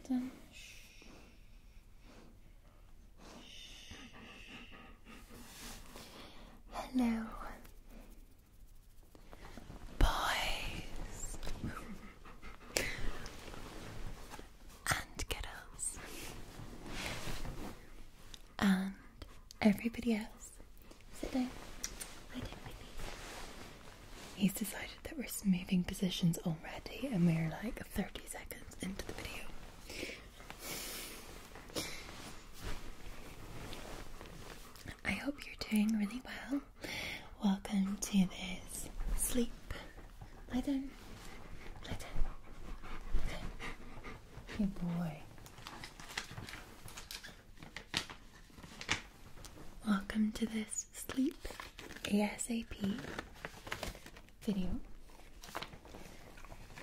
done. Hello, boys and girls and everybody else. Sit down. Lie down, baby. He's decided that we're moving positions already, and we're like 30 seconds into the video. I hope you're doing really well. Welcome to this sleep. Lie down. Lie down. Lie down. Good boy. Welcome to this sleep ASAP video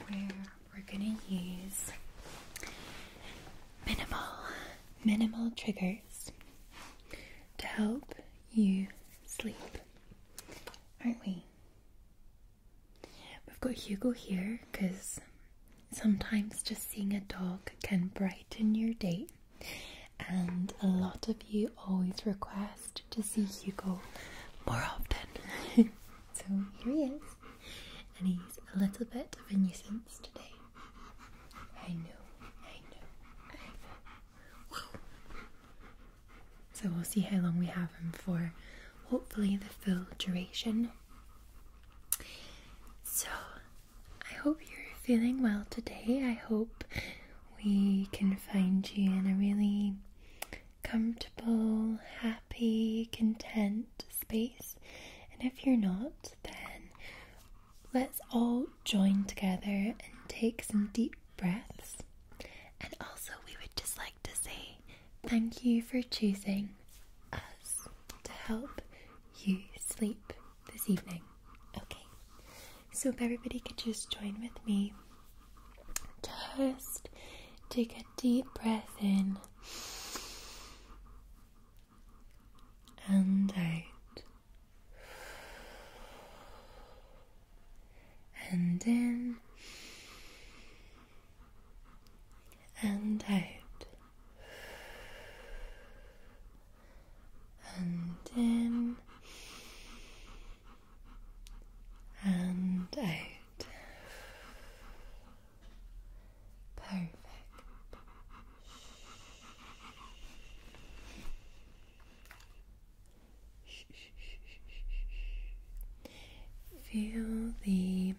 where we're gonna use minimal triggers to help you sleep, aren't we? We've got Hugo here because sometimes just seeing a dog can brighten your day, and a lot of you always request to see Hugo more often. So here he is, and he's a little bit of a nuisance today. I know. Whoa. So we'll see how long we have him for, hopefully the full duration. So I hope you're feeling well today. I hope we can find you in a really comfortable, happy, content space. And if you're not, then let's all join together and take some deep breaths. And also, we would just like to say thank you for choosing us to help you sleep this evening. Okay, so if everybody could just join with me. Just take a deep breath in and out, and in and out, and in and out. Perfect. Feel the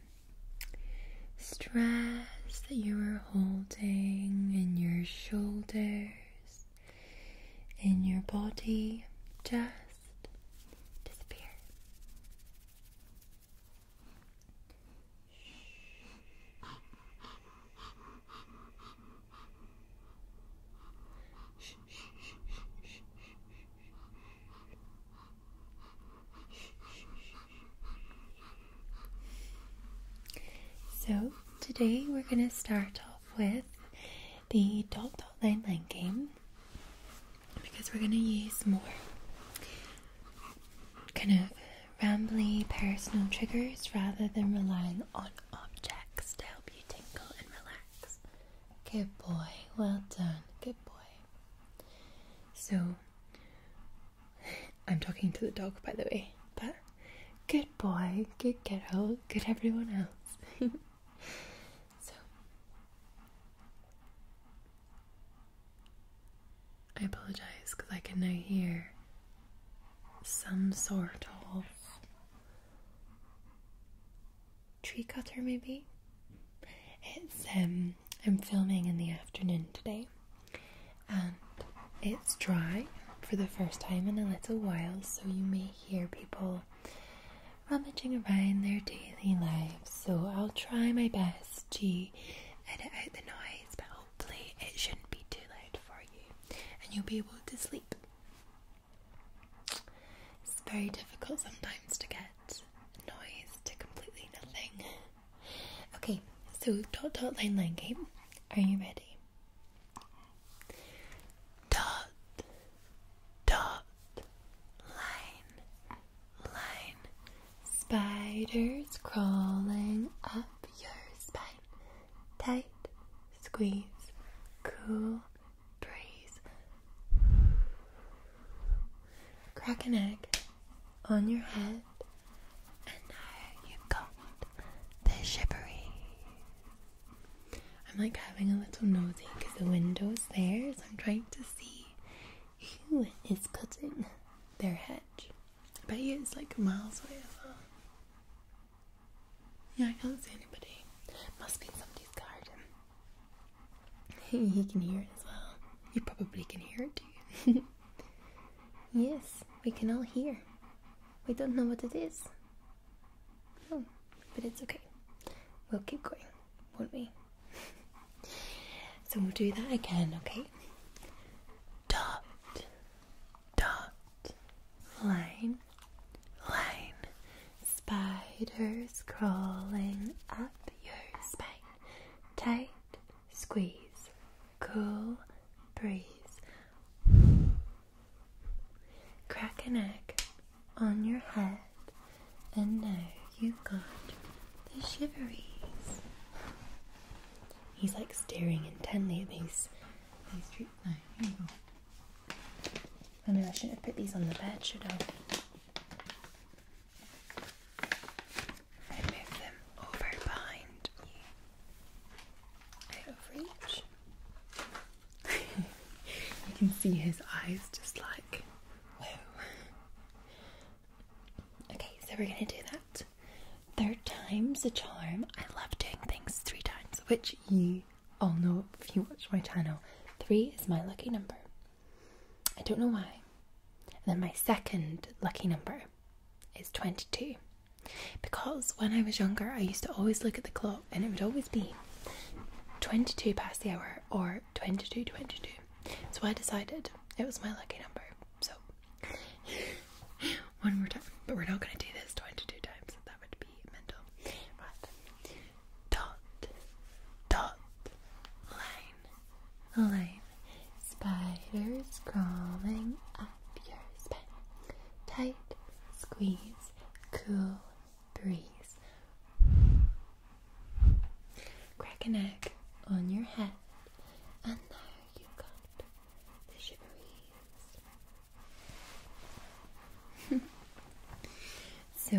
stress that you are holding in your shoulders, in your body, just disappear. So today we're going to start off with the dot line game, because we're going to use more kind of rambly personal triggers rather than relying on objects to help you tingle and relax. Good boy, well done, good boy. So I'm talking to the dog, by the way, but good boy, good girl, good everyone else. So I apologize because I can now hear some sort of tree cutter, maybe. It's I'm filming in the afternoon today, and it's dry for the first time in a little while, so you may hear people rummaging around their daily lives. So I'll try my best to edit out the noise, but hopefully it shouldn't be too loud for you and you'll be able to sleep. It's very difficult sometimes to get noise to completely nothing. Okay, so dot line game. Are you ready? Dot line. Spiders crawling up your spine. Tight squeeze, cool cool breeze. Crack an egg on your head, and now you've got the shivery. I'm like having a little nosy because the window's there, so I'm trying to see who is cutting their hedge. I bet you it's like miles away as well. Yeah, I can't see anybody. Must be in somebody's garden. He can hear it as well. You probably can hear it too. Yes, we can all hear. We don't know what it is. Oh, but it's okay. We'll keep going, won't we? So we'll do that again, okay? Dot, dot, line, line. Spiders crawling up your spine. Tight squeeze, cool breeze. Crack an egg on your head, and now you've got the shiveries. He's like staring intently at these treats now. Here you go. I mean, I shouldn't have put these on the bed, should I? I move them over behind you, out of reach. You can see his eyes just like, wow. Okay, so we're gonna do that. 3rd time's a charm. I love doing things 3 times, which you all know if you watch my channel. 3 is my lucky number. I don't know why. And then my 2nd lucky number is 22. Because when I was younger, I used to always look at the clock and it would always be 22 past the hour or 22:22. So I decided it was my lucky number. So, one more time. But we're not going to do this 22 times. That would be mental. Right. Dot, dot, line, line. Spiders crawling up your spine. Tight squeeze, cool breeze. Crack an egg on your head, and now you've got the shiveries. So,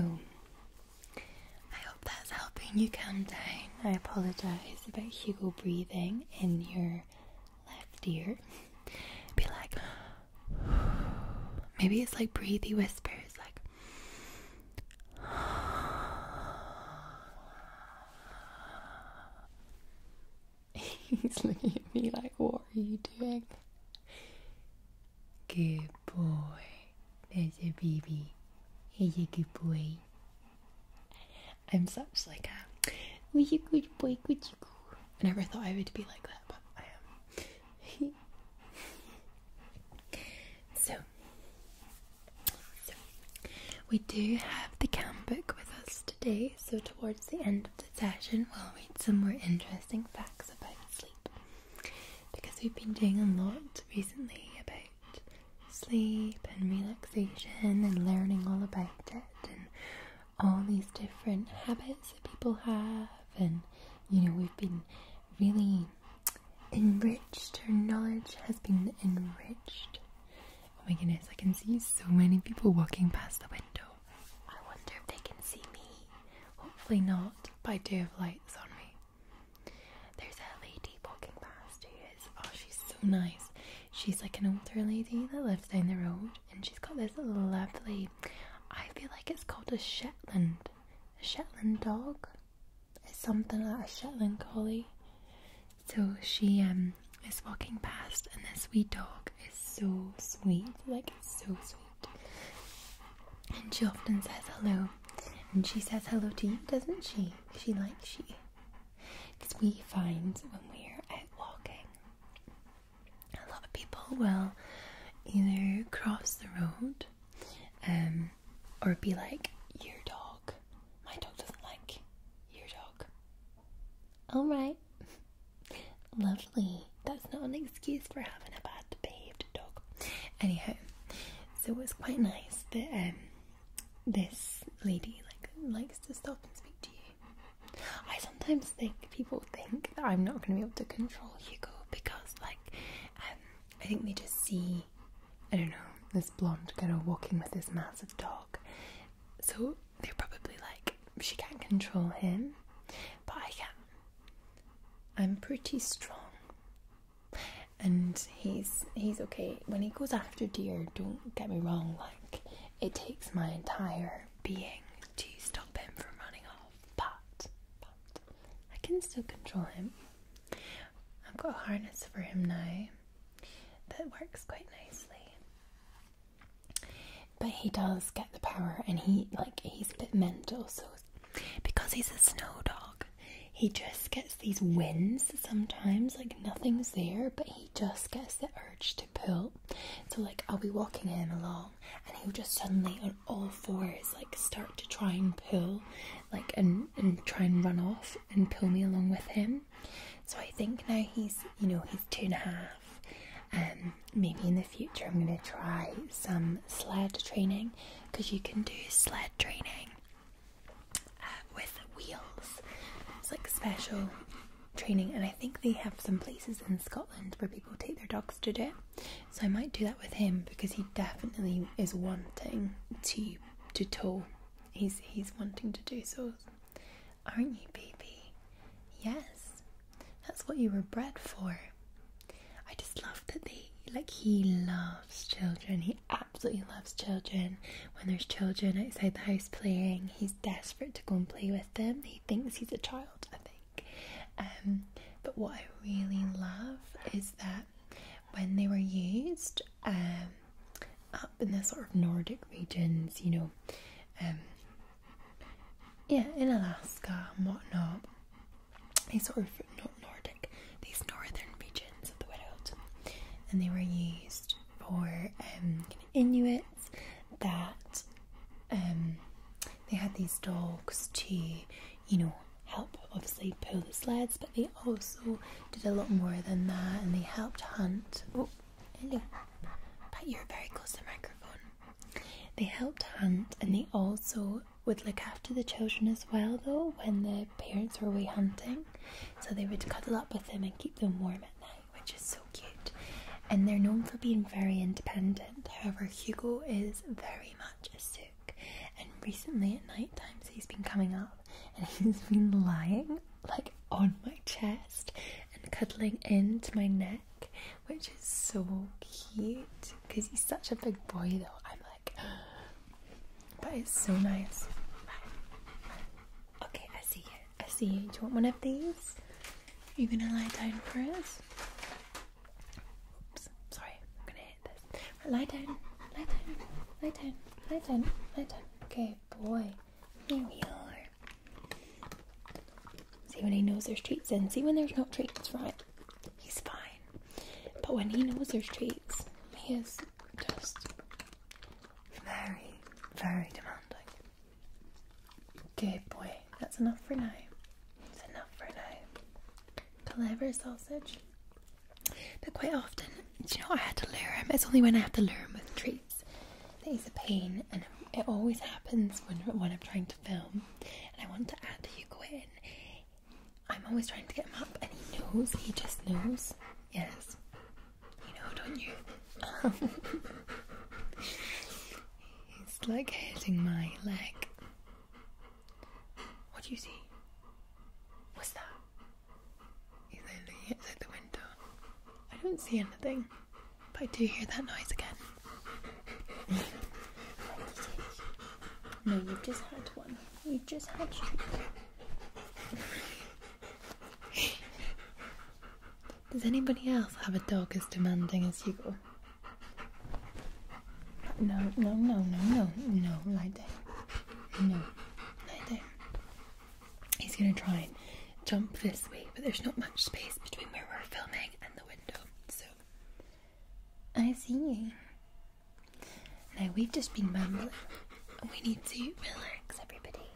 I hope that's helping you calm down. I apologise about Hugo breathing in your left ear. Be like, maybe it's like breathy whispers, like, he's looking at me like, what are you doing? Good boy. There's a baby. He's a good boy. I'm such like a, who's a good boy, good you go. I never thought I would be like that, but I am. So, we do have the cam book with us today, so towards the end of the session we'll read some more interesting facts about sleep, because we've been doing a lot recently about sleep and relaxation and learning all about it and all these different habits that people have, and you know, we've been really enriched. Our knowledge has been enriched. Oh my goodness, I can see so many people walking past the window. I wonder if they can see me. Hopefully not, but I do have lights on me. There's a lady walking past who is, oh, she's so nice. She's like an older lady that lives down the road, and she's got this little lovely, I feel like it's called a Shetland dog. It's something like a Shetland collie. So she is walking past, and this wee dog is so sweet, like it's so sweet. And she often says hello, and she says hello to you, doesn't she? She likes you. Because we find when we're out walking, a lot of people will either cross the road, or be like, your dog. My dog doesn't like your dog. Alright. Lovely. That's not an excuse for having a bad behaved dog. Anyhow, so it's quite nice that this lady likes to stop and speak to you. I sometimes think people think that I'm not going to be able to control Hugo because, like, I think they just see, I don't know, this blonde girl walking with this massive dog. So they're probably like, she can't control him, but I can. I'm pretty strong. And he's okay. When he goes after deer, don't get me wrong, like, it takes my entire being to stop him from running off. But I can still control him. I've got a harness for him now that works quite nicely. But he does get the power, and he's a bit mental, so because he's a snow dog, he just gets these whims sometimes, like nothing's there, but he just gets the urge to pull. So like, I'll be walking him along and he'll just suddenly on all fours like start to try and pull, like and try and run off and pull me along with him. So I think now he's 2.5. Maybe in the future I'm going to try some sled training, because you can do sled training with wheels. It's like special training, and I think they have some places in Scotland where people take their dogs to do it. So I might do that with him, because he definitely is wanting to tow. He's wanting to do so. Aren't you, baby? Yes, that's what you were bred for. I just love that he loves children. He absolutely loves children. When there's children outside the house playing, he's desperate to go and play with them. He thinks he's a child, I think. But what I really love is that when they were used up in the sort of Nordic regions, in Alaska and whatnot, these sort of, not Nordic, these northern regions of the world, and they were used for Inuits that they had these dogs to, help obviously pull the sleds, but they also did a lot more than that, and they helped hunt. Oh, hello. But you're very close to the microphone. They helped hunt, and they also would look after the children as well, though, when the parents were away hunting. So they would cuddle up with them and keep them warm at night, which is so cute. And they're known for being very independent. However, Hugo is very much a sook, and recently at night times he's been coming up and he's been lying like on my chest and cuddling into my neck, which is so cute because he's such a big boy though. I'm like, but it's so nice. Okay, I see you. Do you want one of these? Are you gonna lie down for us? Oops, sorry, I'm gonna hit this. Right, lie down. Okay, boy. Here we are. See when he knows there's treats in. See when there's not treats, right? He's fine. But when he knows there's treats, he is just very, very demanding. Good boy. That's enough for now. It's enough for now. Clever sausage. But quite often, I had to lure him. It's only when I have to lure him with treats that he's a pain, and it always happens when I'm trying to film and I want to add Hugo in. I'm always trying to get him up, and he just knows. Yes. You know, don't you? He's like hitting my leg. What do you see? What's that? He's literally outside the window. I don't see anything, but I do hear that noise again. No, you've just had one. You've just had treat. Does anybody else have a dog as demanding as Hugo? No, lie down. No, lie down. He's going to try and jump this way, but there's not much space between where we're filming and the window, so I see you. Now, we've just been rambling. We need to relax, everybody.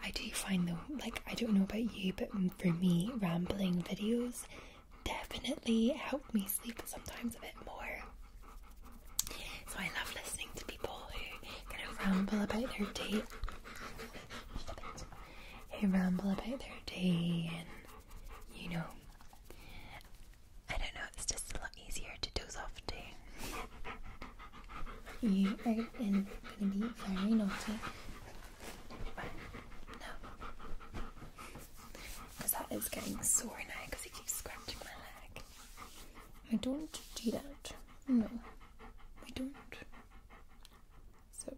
I do find though, like, I don't know about you, but for me, rambling videos definitely help me sleep sometimes a bit more. So I love listening to people who kind of ramble about their day. And, I don't know, it's just a lot easier You are going to be very naughty. No. Because that is getting sore now because he keeps scratching my leg. I don't do that. No, I don't. So.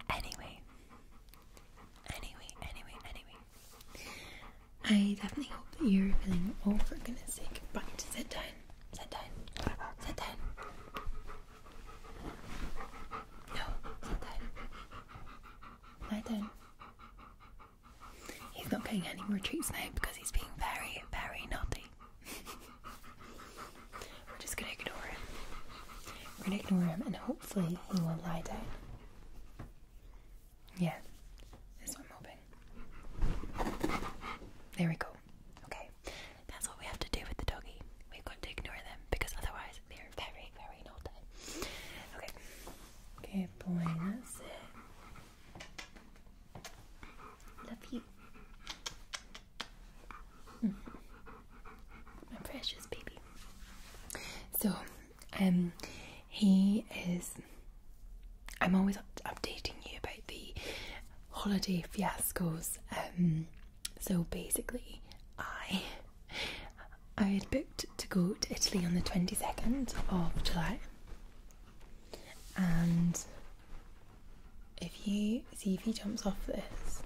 Anyway. I definitely hope that you're feeling, oh, for goodness sake, right, sit down. No, sit down. Lie down. He's not getting any more treats now because he's being very, very naughty. We're just going to ignore him. We're going to ignore him and hopefully he will lie down. Yeah, that's what I'm hoping. There we go. Okay, that's what we have to do with the doggy. We've got to ignore them because otherwise they're very, very naughty. Okay. Good boy, that's it. Love you. My precious baby. So, he is... I'm always updating you about the holiday fiascos. So basically, I had booked to go to Italy on the 22nd of July, and if he jumps off this,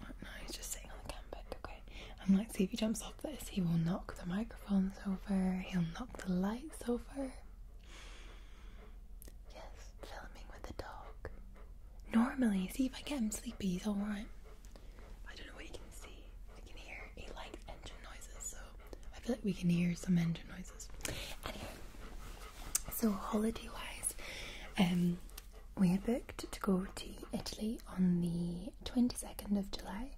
oh, no, he's just sitting on the camp. Okay, I'm like, see if he jumps off this, he will knock the microphones over, he'll knock the lights over. Normally, see if I get him sleepy, he's alright. I don't know what you can see. I can hear, he likes engine noises, so I feel like we can hear some engine noises. Anyway, so holiday wise, we had booked to go to Italy on the 22nd of July,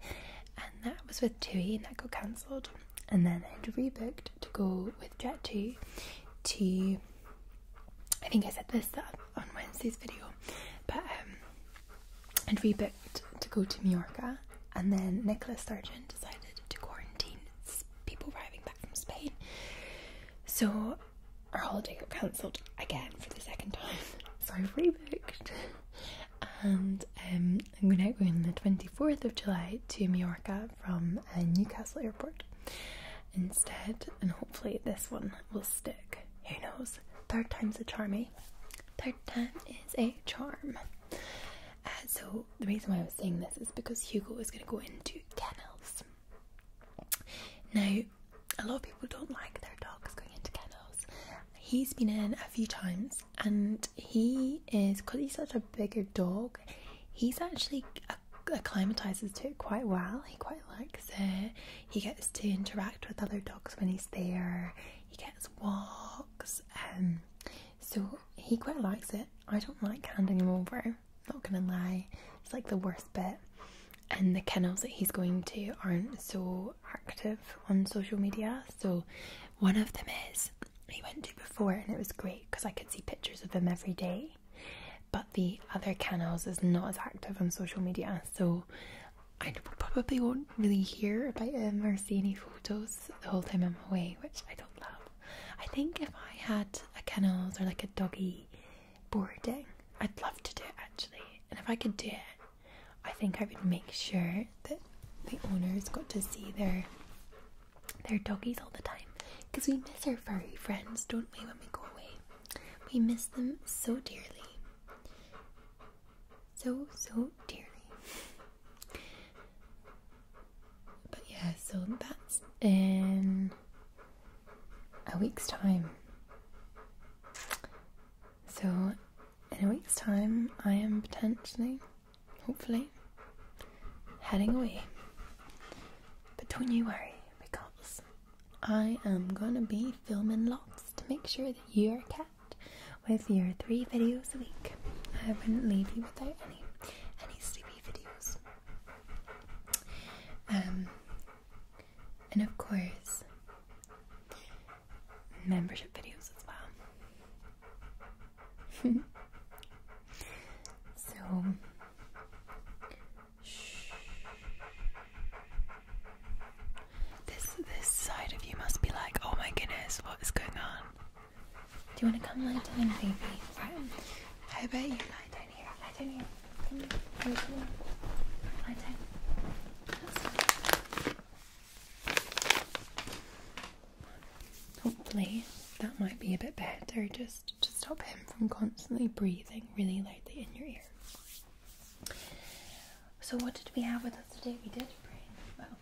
and that was with TUI, and that got cancelled. And then I had rebooked to go with Jet2 to, I think I said this on Wednesday's video, but and rebooked to go to Mallorca, and then Nicholas Sturgeon decided to quarantine people arriving back from Spain. So our holiday got cancelled again for the second time. So I rebooked, and I'm now going on the 24th of July to Mallorca from Newcastle Airport instead, and hopefully this one will stick. Who knows? Third time's a charm, eh? Third time is a charm. So the reason why I was saying this is because Hugo is going to go into kennels. Now, a lot of people don't like their dogs going into kennels. He's been in a few times, and he is, because he's such a bigger dog, he's actually acclimatises to it quite well. He quite likes it. He gets to interact with other dogs when he's there. He gets walks. So he quite likes it. I don't like handing him over. Not gonna lie, it's like the worst bit. And the kennels that he's going to aren't so active on social media. So one of them is, he went to before, and it was great because I could see pictures of him every day. But the other kennels is not as active on social media, so I probably won't really hear about him or see any photos the whole time I'm away, which I don't love. I think if I had a kennels or like a doggy boarding, I'd love to do it actually. And if I could do it, I think I would make sure that the owners got to see their doggies all the time, because we miss our furry friends, don't we, when we go away? We miss them so dearly. So dearly. But yeah, so that's in a week's time. So in a week's time, I am potentially, hopefully, heading away. But don't you worry, because I am gonna be filming lots to make sure that you are kept with your 3 videos a week. I wouldn't leave you without any sleepy videos. And of course, membership videos as well. So, shh. And baby, right. How about you lie down here? Lie down here. Come on. Lie down. Hopefully that might be a bit better, just to stop him from constantly breathing really loudly in your ear. So what did we have with us today? We did pray. Well,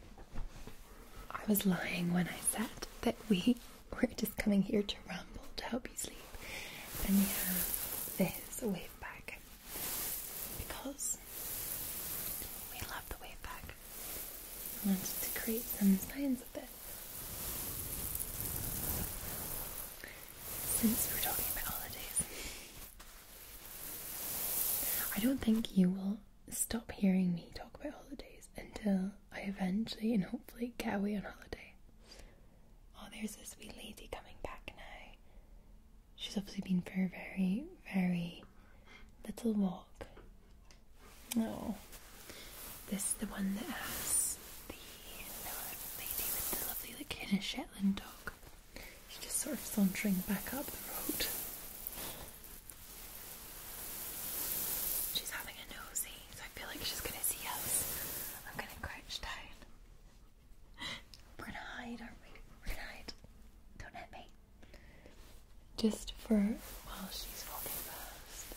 I was lying when I said that we were just coming here to ramble to help you sleep, and we have this wave bag because we love the wave bag. I wanted to create some signs of it. Since we're talking about holidays, I don't think you will stop hearing me talk about holidays until I eventually and hopefully get away on holiday. Oh, there's this wee lady coming back now. She's obviously been for a very, very little walk. Oh, this is the one that has the lady with the lovely, like, kind of Shetland dog. She's just sort of sauntering back up the road. She's having a nosy, so I feel like she's going to see us. I'm going to crouch down. We're going to hide, aren't we? We're going to hide. Don't hit me. Just for while she's walking past.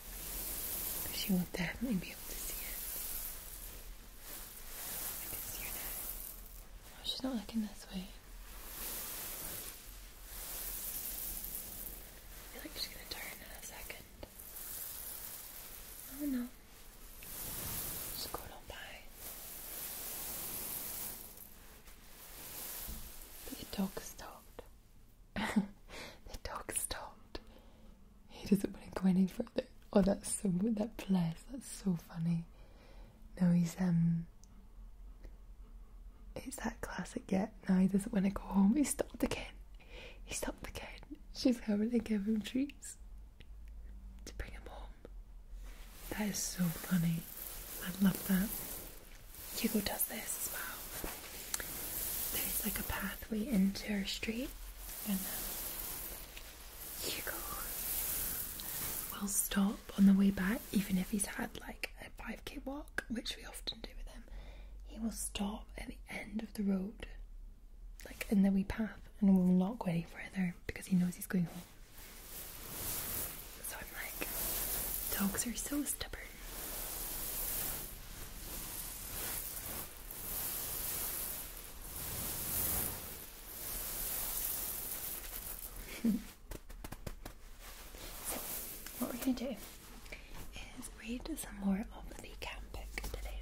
Because she will definitely be able to see it. I can see her now. Oh, she's not looking this way. I feel like she's going to turn in a second. Oh no. Just going on by. But the dog stopped. The dog stopped. He doesn't want to go any further. Oh, that's so, that bless, that's so funny. No, he's, it's that classic, yeah, no, he doesn't want to go home. He stopped again. He stopped again. She's having to give him treats to bring him home. That is so funny. I love that. Hugo does this as well. There's like a pathway into our street, and Hugo will stop on the way back, even if he's had like a 5k walk, which we often do with him. He will stop at the end of the road, like in the wee path, and will not go any further because he knows he's going home. So I'm like, dogs are so stubborn. So, what we're going to do is read some more of the camp book today.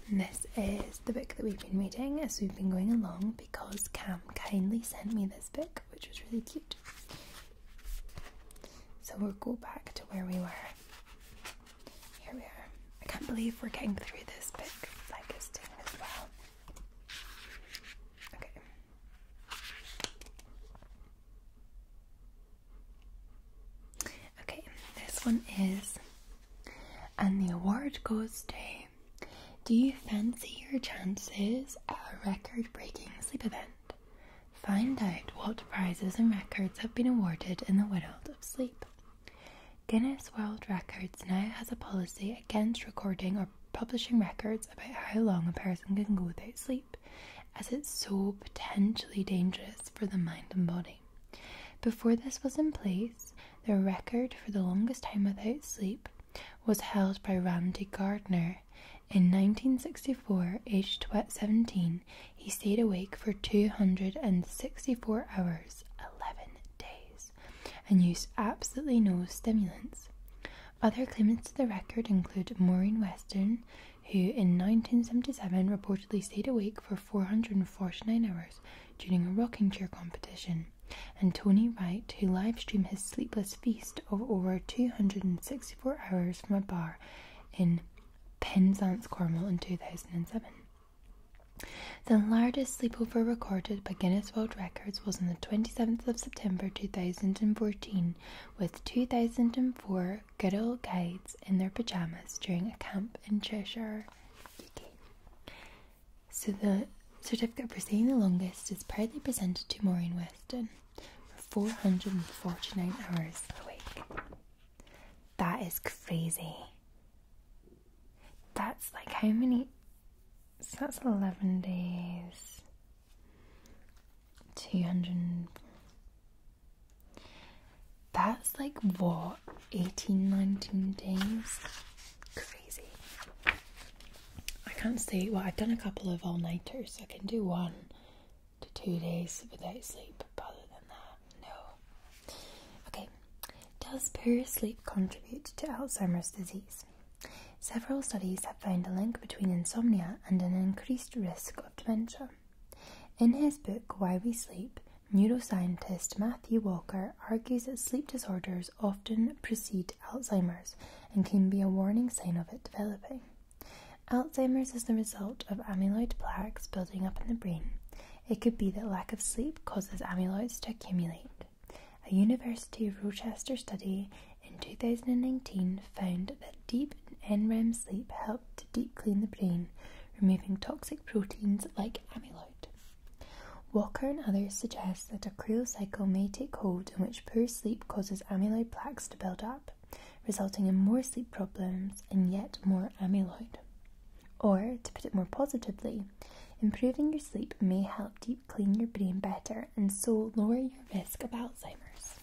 And this is the book that we've been reading as we've been going along because Cam kindly sent me this book, which was really cute. So we'll go back to where we were. Here we are. I can't believe we're getting through this book like it's doing as well. Okay. Okay, this one is, and the award goes to, do you fancy your chances at a record-breaking sleep event? Find out what prizes and records have been awarded in the world of sleep. Guinness World Records now has a policy against recording or publishing records about how long a person can go without sleep, as it's so potentially dangerous for the mind and body. Before this was in place, the record for the longest time without sleep was held by Randy Gardner. In 1964, aged 17, he stayed awake for 264 hours, 11 days, and used absolutely no stimulants. Other claimants to the record include Maureen Weston, who in 1977 reportedly stayed awake for 449 hours during a rocking chair competition, and Tony Wright, who livestreamed his sleepless feast of over 264 hours from a bar in Penzance, Cornwall in 2007. The largest sleepover recorded by Guinness World Records was on the 27th of September 2014 with 2004 girl guides in their pyjamas during a camp in Cheshire, UK. So the certificate for staying the longest is proudly presented to Maureen Weston for 449 hours awake. That is crazy. That's like how many? So that's 11 days. 200. That's like what? 18, 19 days? Crazy. I can't say, well, I've done a couple of all-nighters, so I can do 1 to 2 days without sleep, but other than that, no. Okay, does poor sleep contribute to Alzheimer's disease? Several studies have found a link between insomnia and an increased risk of dementia. In his book, Why We Sleep, neuroscientist Matthew Walker argues that sleep disorders often precede Alzheimer's and can be a warning sign of it developing. Alzheimer's is the result of amyloid plaques building up in the brain. It could be that lack of sleep causes amyloids to accumulate. A University of Rochester study in 2019 found that deep NREM sleep helped to deep clean the brain, removing toxic proteins like amyloid. Walker and others suggest that a cruel cycle may take hold in which poor sleep causes amyloid plaques to build up, resulting in more sleep problems and yet more amyloid. Or, to put it more positively, improving your sleep may help deep clean your brain better and so lower your risk of Alzheimer's.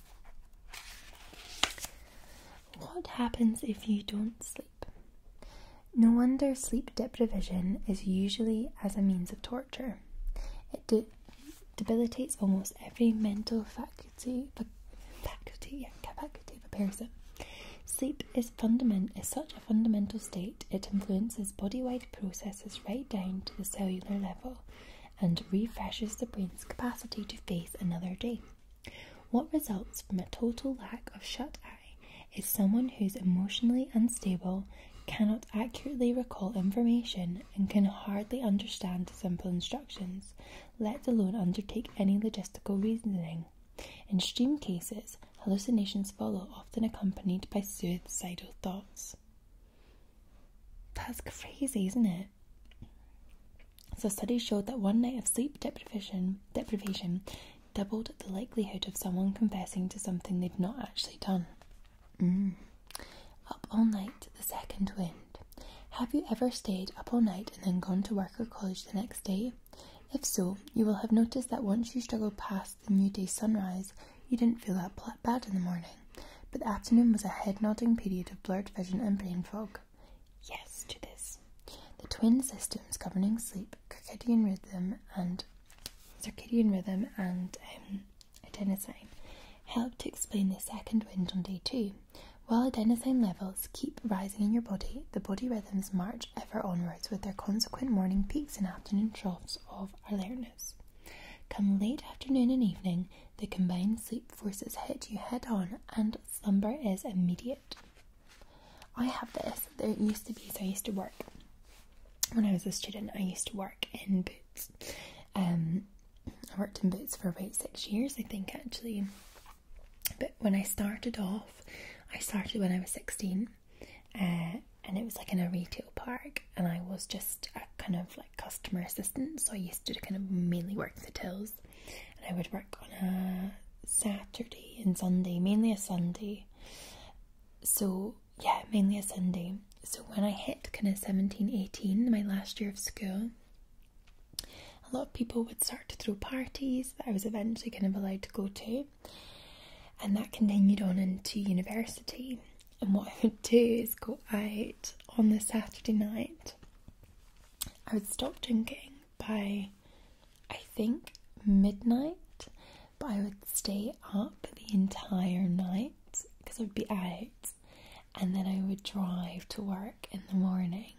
What happens if you don't sleep? No wonder sleep deprivation is usually as a means of torture. It debilitates almost every mental faculty of a person. Sleep is such a fundamental state, it influences body-wide processes right down to the cellular level and refreshes the brain's capacity to face another day. What results from a total lack of shut-eye is someone who's emotionally unstable, cannot accurately recall information, and can hardly understand simple instructions, let alone undertake any logistical reasoning. In extreme cases, hallucinations follow, often accompanied by suicidal thoughts. That's crazy, isn't it? So studies showed that one night of sleep deprivation doubled the likelihood of someone confessing to something they'd not actually done. Up all night, the second wind. Have you ever stayed up all night and then gone to work or college the next day? If so, you will have noticed that once you struggled past the new day's sunrise, you didn't feel that bad in the morning, but the afternoon was a head-nodding period of blurred vision and brain fog. Yes to this. The twin systems governing sleep, circadian rhythm and adenosine, help to explain the second wind on day 2. While adenosine levels keep rising in your body, the body rhythms march ever onwards with their consequent morning peaks and afternoon troughs of alertness. Come late afternoon and evening, the combined sleep forces hit you head on and slumber is immediate. I have this. There used to be, so I used to work, when I was a student, I used to work in Boots. I worked in Boots for about 6 years, I think, actually. But when I started off, I started when I was 16, and it was like in a retail park, and I was just a kind of like customer assistant, so I used to kind of mainly work the tills, and I would work on a Saturday and Sunday, mainly a Sunday. So yeah, mainly a Sunday. So when I hit kind of 17, 18, my last year of school, a lot of people would start to throw parties that I was eventually kind of allowed to go to. And that continued on into university. And what I would do is go out on the Saturday night. I would stop drinking by, I think, midnight. But I would stay up the entire night because I would be out. And then I would drive to work in the morning.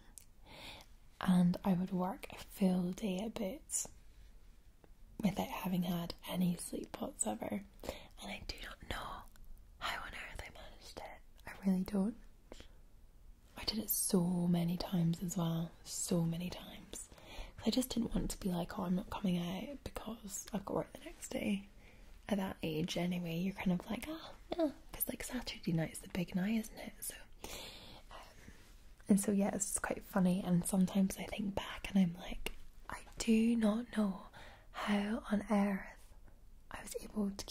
And I would work a full day at Boots without having had any sleep whatsoever. And I do not know how on earth I managed it. I really don't. I did it so many times as well. So many times. I just didn't want to be like, oh, I'm not coming out because I've got work the next day. At that age anyway, you're kind of like, yeah, because like Saturday night's the big night, isn't it? So, and so yeah, it's quite funny. And sometimes I think back and I'm like, I do not know how on earth I was able to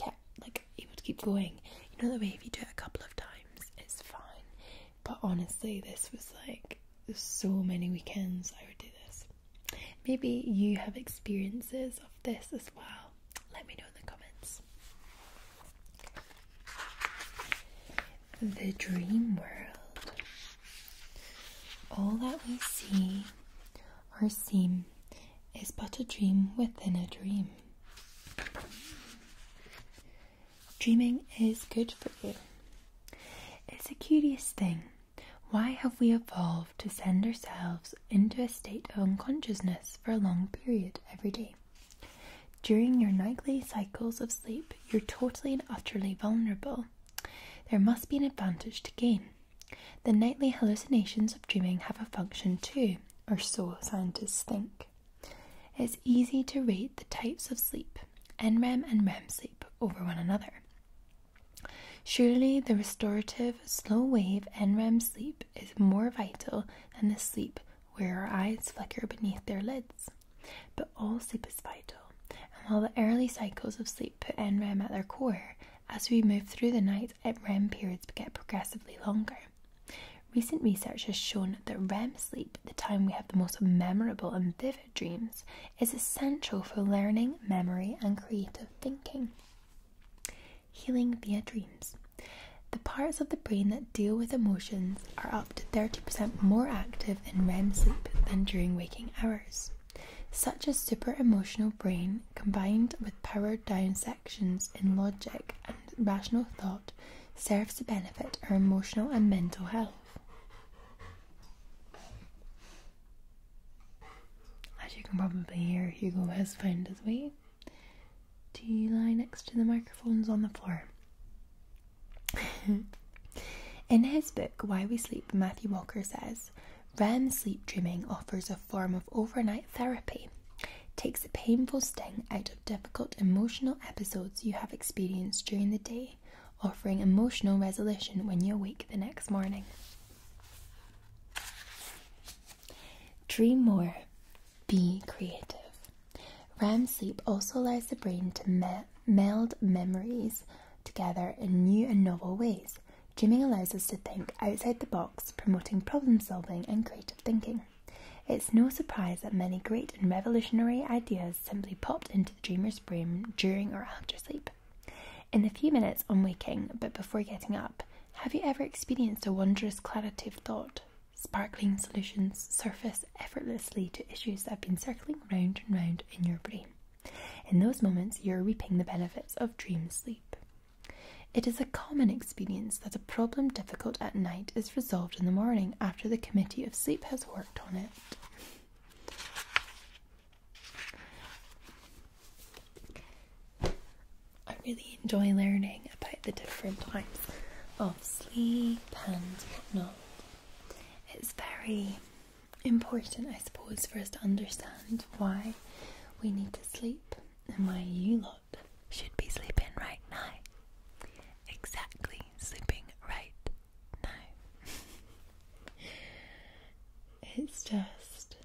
keep going. You know the way if you do it a couple of times, it's fine. But honestly, this was like so many weekends I would do this. Maybe you have experiences of this as well. Let me know in the comments. The dream world. All that we see or seem is but a dream within a dream. Dreaming is good for you. It's a curious thing. Why have we evolved to send ourselves into a state of unconsciousness for a long period every day? During your nightly cycles of sleep, you're totally and utterly vulnerable. There must be an advantage to gain. The nightly hallucinations of dreaming have a function too, or so scientists think. It's easy to rate the types of sleep, NREM and REM sleep, over one another. Surely the restorative, slow-wave NREM sleep is more vital than the sleep where our eyes flicker beneath their lids. But all sleep is vital, and while the early cycles of sleep put NREM at their core, as we move through the night, REM periods get progressively longer. Recent research has shown that REM sleep, the time we have the most memorable and vivid dreams, is essential for learning, memory, and creative thinking. Healing via dreams. The parts of the brain that deal with emotions are up to 30% more active in REM sleep than during waking hours. Such a super emotional brain, combined with powered down sections in logic and rational thought, serves to benefit our emotional and mental health. As you can probably hear, Hugo has found his way to lie next to the microphones on the floor. In his book, Why We Sleep, Matthew Walker says, REM sleep dreaming offers a form of overnight therapy. Takes the painful sting out of difficult emotional episodes you have experienced during the day, offering emotional resolution when you awake the next morning. Dream more. Be creative. REM sleep also allows the brain to meld memories together in new and novel ways. Dreaming allows us to think outside the box, promoting problem solving and creative thinking. It's no surprise that many great and revolutionary ideas simply popped into the dreamer's brain during or after sleep. In the few minutes on waking, but before getting up, have you ever experienced a wondrous clarity of thought? Sparkling solutions surface effortlessly to issues that have been circling round and round in your brain. In those moments, you're reaping the benefits of dream sleep. It is a common experience that a problem difficult at night is resolved in the morning after the committee of sleep has worked on it. I really enjoy learning about the different types of sleep and whatnot. It's very important, I suppose, for us to understand why we need to sleep and why you lot should be sleeping right now. Exactly, sleeping right now. It's just,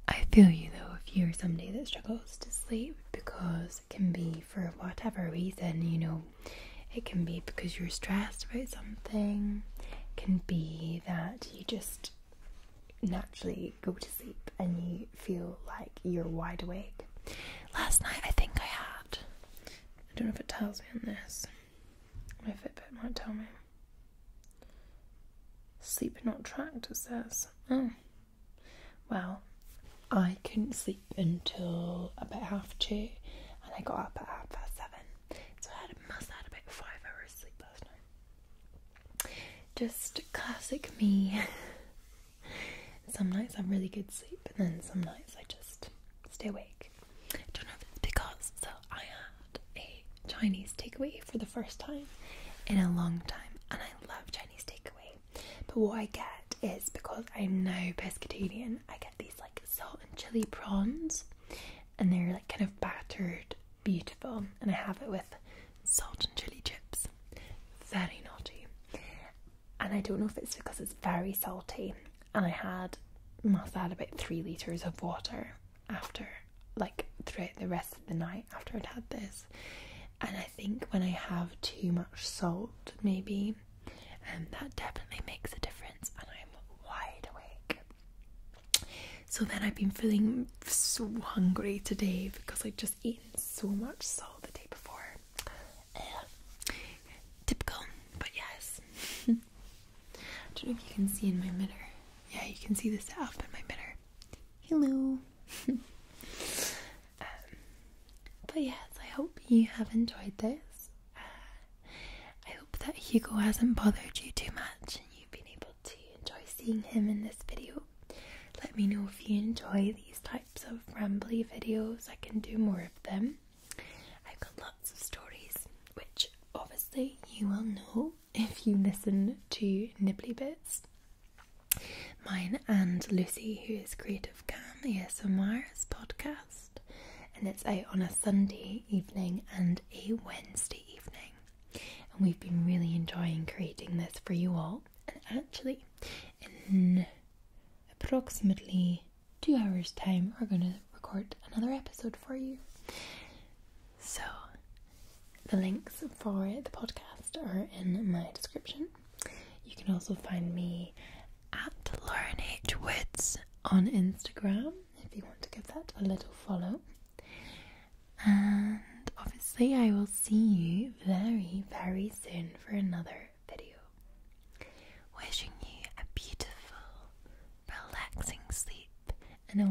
I feel you though if you're somebody that struggles to sleep, because it can be for whatever reason, you know. It can be because you're stressed about something. It can be that you just naturally go to sleep and you feel like you're wide awake. Last night I think I don't know if it tells me on this. My Fitbit might tell me. Sleep not tracked, it says. Oh. Well, I couldn't sleep until about 2:30, and I got up at 7:30. So I must have had about 5 hours sleep last night. Just classic me. Some nights I have really good sleep, and then some nights I just stay awake. I don't know if it's because, so I had a Chinese takeaway for the first time in a long time, and I love Chinese takeaway. But what I get is, because I'm now pescatarian, I get these like salt and chili prawns, and they're like kind of battered, beautiful, and I have it with salt and chili chips. Very naughty. And I don't know if it's because it's very salty, and I must have had about 3 litres of water after, like throughout the rest of the night after I'd had this, And I think when I have too much salt, maybe, that definitely makes a difference, and I'm wide awake. So then I've been feeling so hungry today because I'd just eaten so much salt the day before. Typical, but yes. I don't know if you can see in my mirror. Yeah, you can see the setup in my mirror. Hello. But yes, I hope you have enjoyed this. I hope that Hugo hasn't bothered you too much and you've been able to enjoy seeing him in this video. Let me know if you enjoy these types of rambly videos. I can do more of them. I've got lots of stories, which obviously you will know if you listen to NibblyBits. Mine and Lucy, who is Creative Cam ASMR's podcast, and it's out on a Sunday evening and a Wednesday evening, and we've been really enjoying creating this for you all. And actually, in approximately 2 hours time, we're going to record another episode for you. So the links for the podcast are in my description. You can also find me at Lauren H. Woods on Instagram if you want to give that a little follow. And obviously I will see you very, very soon for another video. Wishing you a beautiful, relaxing sleep and a